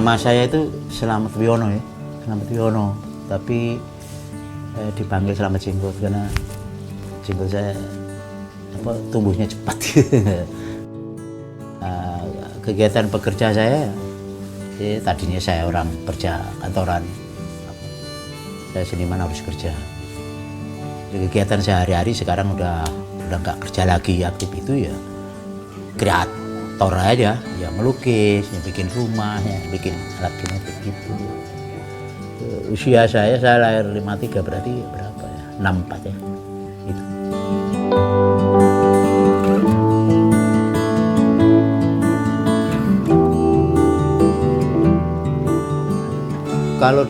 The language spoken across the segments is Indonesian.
Nama saya itu Slamet Wiono ya, Slamet Wiono. Tapi dipanggil Slamet Jenggot karena jenggot saya tumbuhnya cepat. Kegiatan pekerja saya, tadinya saya orang kerja kantoran. Saya seniman harus kerja. Kegiatan sehari-hari sekarang udah nggak kerja lagi, aktif itu ya kreator aja, ya melukis, ya bikin rumah, ya bikin alat kinetik gitu. Usia saya lahir 53 berarti berapa ya? 64 ya. Itu. Kalau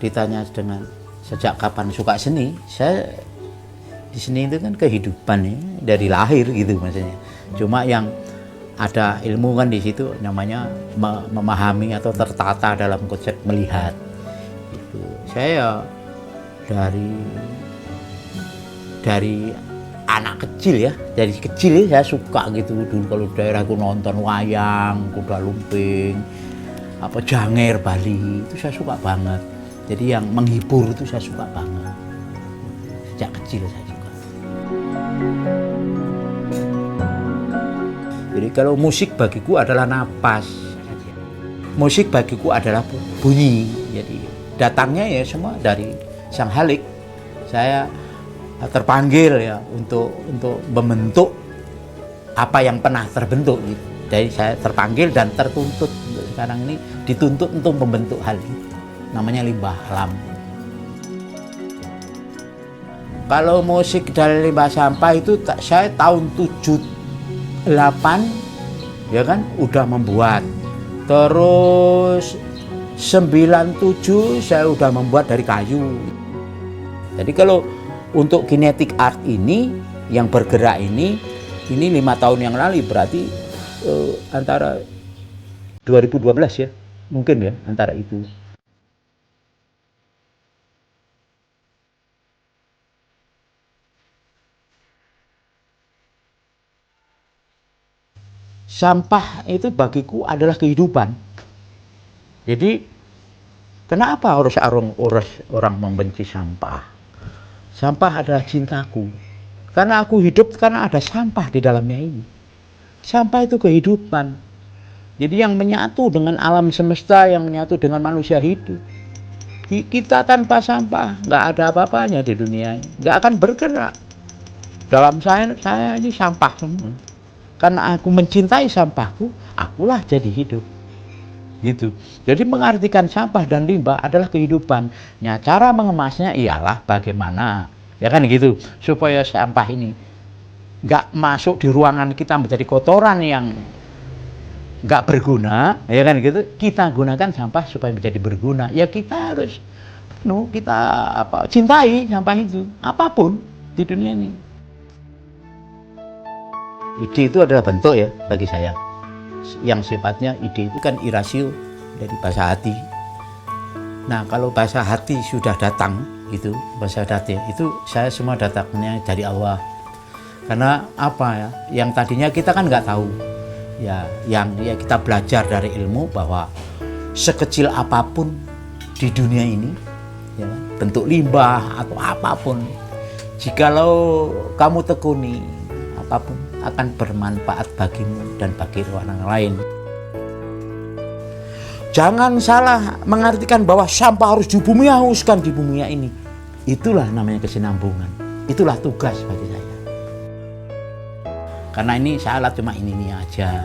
ditanya dengan sejak kapan suka seni, saya di seni itu kan kehidupan ya, dari lahir gitu maksudnya. Cuma yang ada ilmu kan di situ namanya memahami atau tertata dalam konsep melihat. Gitu. Saya dari anak kecil ya, dari kecil ya saya suka gitu. Dulu kalau daerahku nonton wayang, kuda lumping, janger Bali itu saya suka banget. Jadi yang menghibur itu saya suka banget. Sejak kecil saya suka. Jadi kalau musik bagiku adalah napas. Musik bagiku adalah bunyi. Jadi datangnya ya semua dari Sang Halik. Saya terpanggil ya untuk membentuk apa yang pernah terbentuk. Jadi saya terpanggil dan tertuntut untuk sekarang ini dituntut untuk membentuk hal itu. Namanya limbah alam. Kalau musik dari limbah sampah itu saya tahun 78 ya kan udah membuat. Terus 97 saya udah membuat dari kayu. Jadi kalau untuk kinetic art ini yang bergerak ini 5 tahun yang lalu berarti antara 2012 ya. Mungkin ya antara itu. Sampah itu bagiku adalah kehidupan. Jadi kenapa harus orang membenci sampah? Sampah adalah cintaku. Karena aku hidup karena ada sampah di dalamnya ini. Sampah itu kehidupan. Jadi yang menyatu dengan alam semesta, yang menyatu dengan manusia hidup. Kita tanpa sampah nggak ada apa-apanya di dunia ini. Nggak akan bergerak. Dalam saya ini sampah semua. Karena aku mencintai sampahku, akulah jadi hidup. Gitu. Jadi mengartikan sampah dan limbah adalah kehidupan. Nah, cara mengemasnya ialah bagaimana, ya kan gitu, supaya sampah ini nggak masuk di ruangan kita menjadi kotoran yang nggak berguna, ya kan gitu. Kita gunakan sampah supaya menjadi berguna. Ya kita harus, cintai sampah itu, apapun di dunia ini. Ide itu adalah bentuk ya bagi saya. Yang sifatnya ide itu kan irasio dari bahasa hati. Nah kalau bahasa hati sudah datang itu, bahasa hati itu saya semua datangnya dari Allah. Karena apa ya? Yang tadinya kita kan nggak tahu. Ya, yang kita belajar dari ilmu bahwa sekecil apapun di dunia ini, ya, bentuk limbah atau apapun, jikalau kamu tekuni, apapun akan bermanfaat bagimu dan bagi orang lain. Jangan salah mengartikan bahwa sampah harus dibumi-hauskan di bumi ini. Itulah namanya kesinambungan. Itulah tugas bagi saya. Karena ini saya alat cuma ini aja.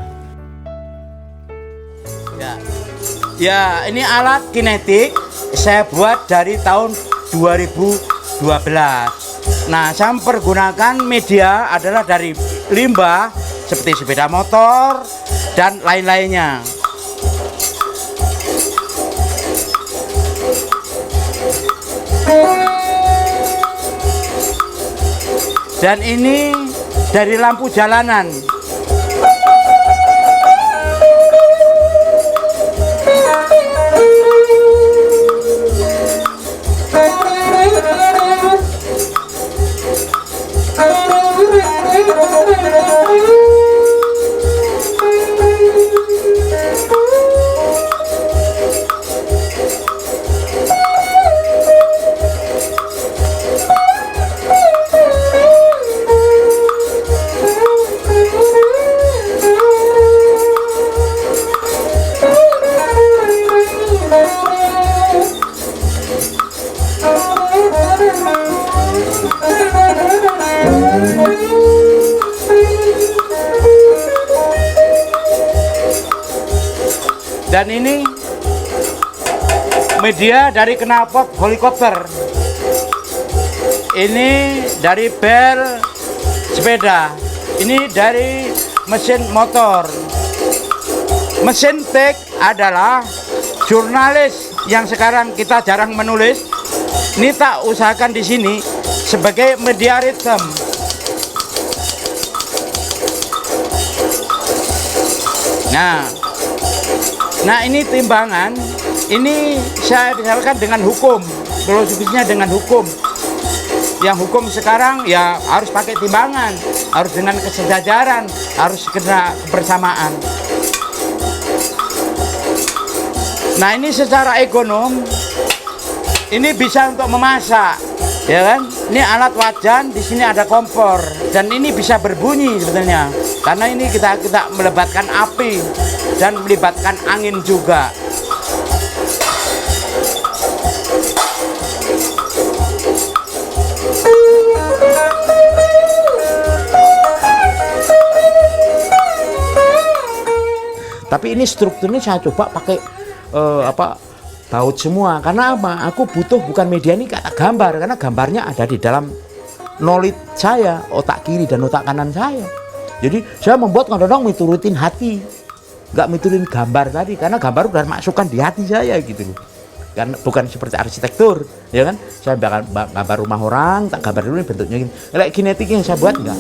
Ya, ini alat kinetik saya buat dari tahun 2012. Nah, saya pergunakan media adalah dari limbah seperti sepeda motor dan lain-lainnya. Dan ini dari lampu jalanan. Dan ini media dari knalpot helikopter. Ini dari bel sepeda. Ini dari mesin motor. Mesin tik adalah jurnalis yang sekarang kita jarang menulis. Ini tak usahakan di sini sebagai media ritme. Nah ini timbangan. Ini saya misalkan dengan hukum, filosofisnya dengan hukum. Yang hukum sekarang ya harus pakai timbangan, harus dengan kesejajaran, harus kena kebersamaan. Nah ini secara ekonom, ini bisa untuk memasak, ya kan? Ini alat wajan, di sini ada kompor, dan ini bisa berbunyi sebetulnya, karena ini kita melibatkan api dan melibatkan angin juga. Tapi ini strukturnya saya coba pakai baut semua. Karena apa? Aku butuh bukan media ini kata gambar, karena gambarnya ada di dalam knowledge saya, otak kiri dan otak kanan saya. Jadi saya membuat kadang-kadang miturutin hati, nggak miturutin gambar tadi, karena gambar udah masukkan di hati saya gitu loh. Kan bukan seperti arsitektur, ya kan? Saya bakal gambar rumah orang, tak gambar dulu bentuknya gini. Kayak kinetik yang saya buat enggak.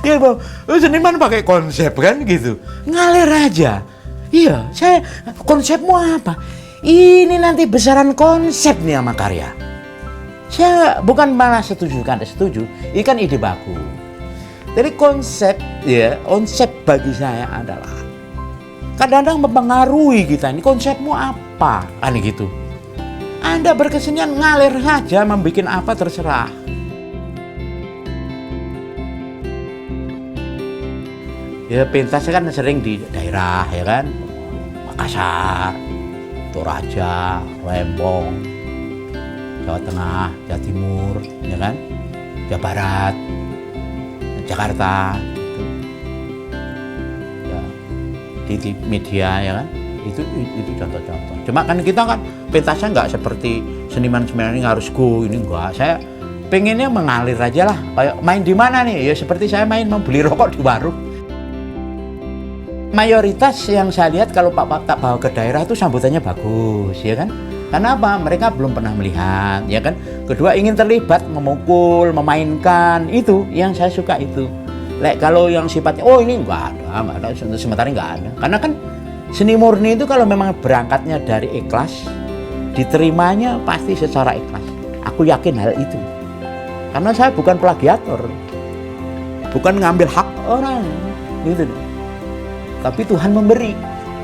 Ya bang, seniman pakai konsep kan gitu, ngalir aja. Iya, saya konsepmu apa? Ini nanti besaran konsep nih sama karya. Saya bukan malah setuju kan, setuju. Ini kan ide bagus. Jadi konsep, ya konsep bagi saya adalah kadang-kadang mempengaruhi kita. Ini konsepmu apa? Kan gitu. Anda berkesenian ngalir saja, membuat apa terserah. Ya pentasnya kan sering di daerah, ya kan, Makassar, Toraja, Lembong, Jawa Tengah, Jawa Timur, ya kan, Jawa Barat, Jakarta, gitu. Ya, di media, ya kan, itu contoh-contoh. Cuma kan kita kan pentasnya nggak seperti seniman-seniman ini harus go, ini enggak. Saya pengennya mengalir aja lah, kayak main di mana nih? Ya seperti saya main membeli rokok di warung. Mayoritas yang saya lihat kalau Pak tak bawa ke daerah itu sambutannya bagus, ya kan? Karena apa? Mereka belum pernah melihat, ya kan? Kedua ingin terlibat, memukul, memainkan, itu yang saya suka itu. Kalau yang sifatnya, oh ini enggak ada, sementara enggak ada. Karena kan seni murni itu kalau memang berangkatnya dari ikhlas, diterimanya pasti secara ikhlas. Aku yakin hal itu. Karena saya bukan plagiator, bukan ngambil hak orang, gitu. Tapi Tuhan memberi,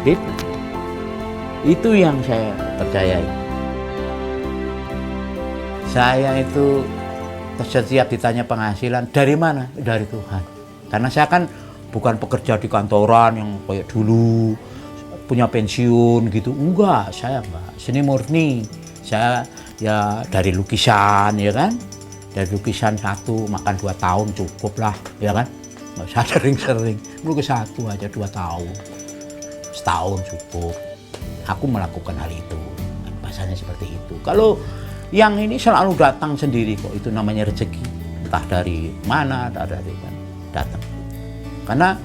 gitu. Itu yang saya percayai. Saya itu setiap ditanya penghasilan dari mana? Dari Tuhan. Karena saya kan bukan pekerja di kantoran yang kayak dulu punya pensiun gitu. Enggak, saya enggak. Seni murni. Saya ya dari lukisan, ya kan? Dari lukisan 1 makan 2 tahun cukup lah, ya kan? Nggak usah sering-sering, melukis 1 aja 2 tahun, setahun cukup. Aku melakukan hal itu, bahasanya seperti itu. Kalau yang ini selalu datang sendiri kok, itu namanya rezeki. Entah dari mana, entah dari kan, datang. Karena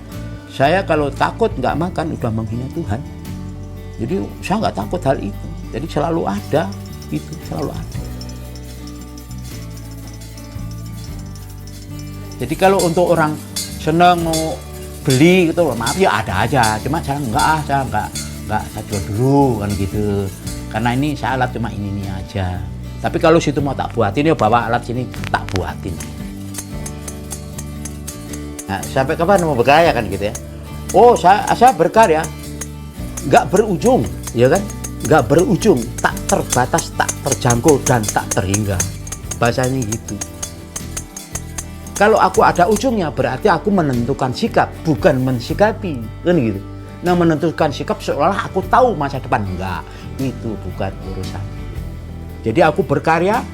saya kalau takut nggak makan udah menghina Tuhan. Jadi saya nggak takut hal itu. Jadi selalu ada, itu selalu ada. Jadi kalau untuk orang seneng mau beli gitu, maaf ya ada aja, cuma saya enggak, saya jual dulu kan gitu, karena ini saya alat cuma ini aja. Tapi kalau situ mau tak buatin, ya bawa alat sini tak buatin. Nah, sampai kapan mau berkarya kan gitu ya? Oh saya berkarya nggak berujung, ya kan? Nggak berujung, tak terbatas, tak terjangkau dan tak terhingga, bahasanya gitu. Kalau aku ada ujungnya berarti aku menentukan sikap, bukan mensikapi, kan gitu. Nah, menentukan sikap seolah aku tahu masa depan. Enggak, itu bukan urusan. Jadi aku berkarya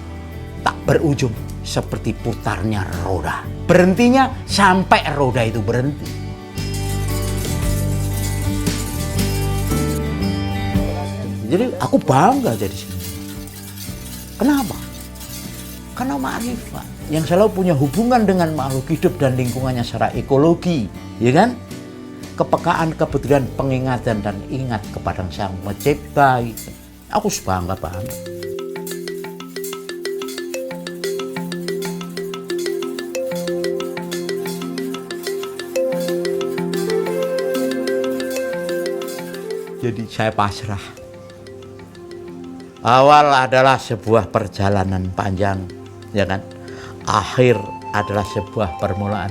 tak berujung, seperti putarnya roda. Berhentinya sampai roda itu berhenti. Jadi aku bangga jadi sini. Kenapa? Karena ma'rifat yang selalu punya hubungan dengan makhluk hidup dan lingkungannya secara ekologi, ya kan? Kepekaan, kepedulian, pengingatan dan ingat kepada Sang Pencipta itu. Aku bangga banget. Jadi saya pasrah. Awal adalah sebuah perjalanan panjang, ya kan? Akhir adalah sebuah permulaan.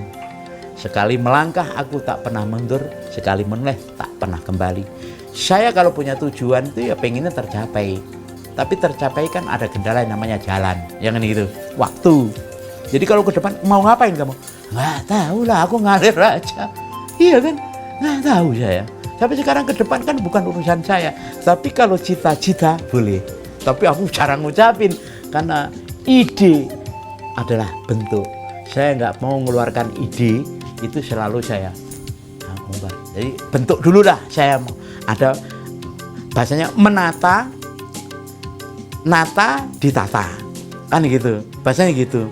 Sekali melangkah aku tak pernah mundur, sekali menoleh tak pernah kembali. Saya kalau punya tujuan itu ya pengennya tercapai. Tapi tercapai kan ada kendala yang namanya jalan, ya kan gitu, waktu. Jadi kalau ke depan mau ngapain kamu? Nggak tahu lah, aku ngalir aja. Iya kan? Nggak tahu saya. Tapi sekarang ke depan kan bukan urusan saya. Tapi kalau cita-cita boleh. Tapi aku jarang ngucapin karena ide adalah bentuk. Saya nggak mau mengeluarkan ide, itu selalu saya ungkap. Jadi bentuk dulu lah saya mau. Ada bahasanya menata, nata, ditata. Kan gitu, bahasanya gitu.